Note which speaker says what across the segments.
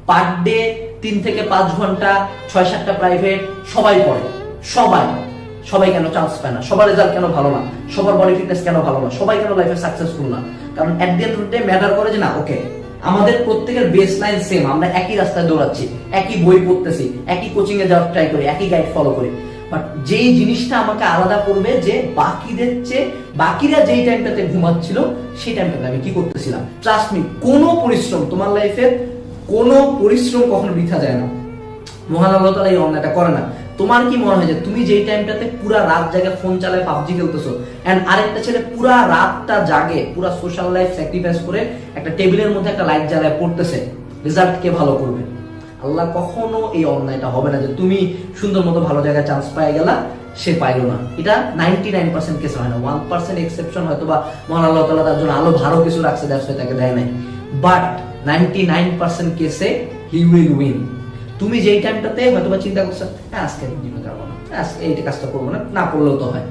Speaker 1: Per day 3 থেকে 5 ঘন্টা 6-7টা private সবাই পড়ে, সবাই কেন চান্স পায় না? সবার রেজাল্ট কেন ভালো না? সবার বডি ফিটনেস কেন ভালো না? সবাই কেন লাইফে সাকসেসফুল না? কারণ at the end of the day matter করে যে না, ওকে আমাদের প্রত্যেকের বেস লাইন সেম, আমরা একই রাস্তায় দৌড়াচ্ছি, একই বই পড়তেছি, একই কোচিং এ যাওয়ার ট্রাই করি, একই গাইড ফলো করি। বাট যেই জিনিসটা আমাকে আলাদা করবে যে বাকিদের চেয়ে, বাকিরা যেই টাইমটাতে ঘুমাচ্ছিল সেই টাইমটাতে আমি কি করতেছিলাম। ট্রাস্ট মি, কোনো পরিশ্রম তোমার লাইফের কোনো পরিশ্রম কখনো বৃথা যায় না। মহান আল্লাহ তাআলা এই অন্যায়টা করে না। তোমার কি মনে হয় যে তুমি যেই টাইমটাতে পুরা রাত জাগে ফোন চালায় পাবজি খেলতেছো, এন্ড আরেকটা ছেলে পুরা রাতটা জাগে পুরা সোশ্যাল লাইফ স্যাক্রিফাইস করে একটা টেবিলের মধ্যে একটা লাইট জ্বালায় পড়তেছে, রেজাল্ট কে ভালো করবে? আল্লাহ কখনো এই অন্যায়টা হবে না যে তুমি সুন্দর মতো ভালো জায়গায় চান্স পাই গেলা, সে পাইলো না। এটা 99% কেস হয় না, 1% এক্সেপশন হয়তো বা মহান আল্লাহ তাআলা তার জন্য আলো ভালো কিছু রাখছে, দ্যাটস ওয়াই তাকে দেয় নাই। বাট 99% কেসে হি উইল উইন। তুমি যেই টাইমটাতে হয়তো বা চিন্তা করছো হ্যাঁ আজকে জিমে যাবো না, আজকে এইটা কাজটা করবো না, না করলেও তো হয়,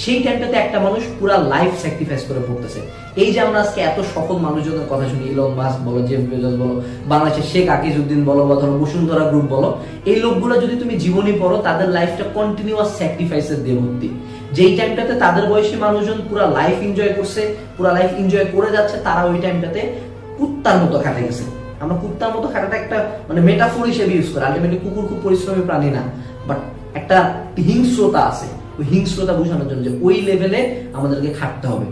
Speaker 1: সেই টাইমটাতে একটা মানুষ পুরা লাইফ স্যাক্রিফাইস করে পড়তেছে। এই যে আমরা আজকে এত সফল মানুষজনের কথা শুনি, ইলন মাস্ক বলো, জেফ বেজোস বলো, বাংলাদেশের শেখ আকিজউদ্দিন বলো, বা ধরো বসুন্ধরা গ্রুপ বলো, এই লোকগুলো যদি তুমি জীবনী পড়ো, তাদের লাইফটা কন্টিনিউয়াস স্যাক্রিফাইসের দিয়ে ভর্তি। যেই টাইমটাতে তাদের বয়সী মানুষজন পুরা লাইফ এনজয় করছে, পুরা লাইফ এনজয় করে যাচ্ছে, তারা ওই টাইমটাতে কুত্তার মতো খাটে গেছে। আমরা কুত্তার মতো খাটাটা একটা মানে মেটাফোর হিসেবে ইউজ করি, আলটিমেটলি কুকুর খুব পরিশ্রমী প্রাণী না, বাট একটা হিংস্রতা আছে, ওই হিংস্রতা বোঝানোর জন্য যে ওই লেভেলে আমাদেরকে খাটতে হবে।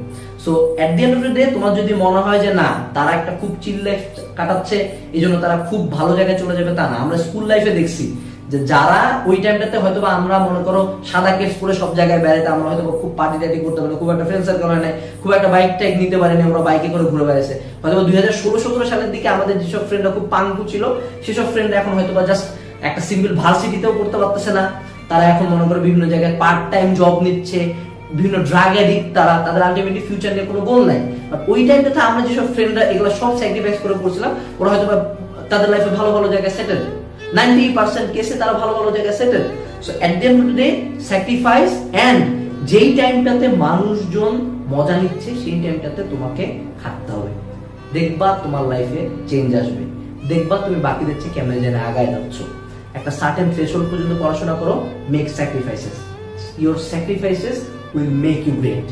Speaker 1: So at the end of the day তোমার যদি মনে হয় যে না তারা একটা খুব চিল লাইফ কাটাচ্ছে, এই জন্য তারা খুব ভালো জায়গায় চলে যাবে, তা না। আমরা স্কুল লাইফে দেখছি যে যারা ওই টাইমটাতে হয়তো বা আমরা মনে করো সাদা কেস পরে সব জায়গায় বেড়াতে, আমরা হয়তো খুব পার্টি টাটি করতে পারি, খুব একটা ফ্রেন্ড সার্কেল হয় নাই, খুব একটা বাইক টাইক নিতে পারিনি, আমরা বাইকে করে ঘুরে বেড়াইছে। হয়তো 2016-17 সালের দিকে আমাদের যেসব ফ্রেন্ডরা খুব পাঙ্কু ছিল, সেসব ফ্রেন্ড এখন হয়তো বা জাস্ট একটা সিম্পল ভার্সিটিতেও পড়তে পারতেছে না, তারা এখন মনে করো বিভিন্ন জায়গায় পার্ট টাইম জব নিচ্ছে, বিভিন্ন ড্রাগ অ্যাডিক্ট, তাদের আলটিমেটলি ফিউচার নিয়ে কোনো গোল নাই। বাট ওই টাইমটাতে আমরা যেসব ফ্রেন্ডরা এগুলো সব স্যাক্রিফাইস করে পড়ছিলাম, ওরা হয়তো বা তাদের লাইফে ভালো ভালো জায়গায় সেটেল, 90% কেসে তারা ভালো ভালো জায়গায় settle. So at the end of the day sacrifice, and যেই টাইমটাতে মানুষজন মজা নিচ্ছে সেই টাইমটাতে তোমাকে খাটতে হবে। দেখবা তোমার লাইফে চেঞ্জ আসবে, দেখবা তুমি বাকিদের চেয়ে কেমন যেন আগায় যাচ্ছ। একটা সার্টেন থ্রেশহোল্ড পর্যন্ত পড়াশোনা করো, make sacrifices, your sacrifices will make you great.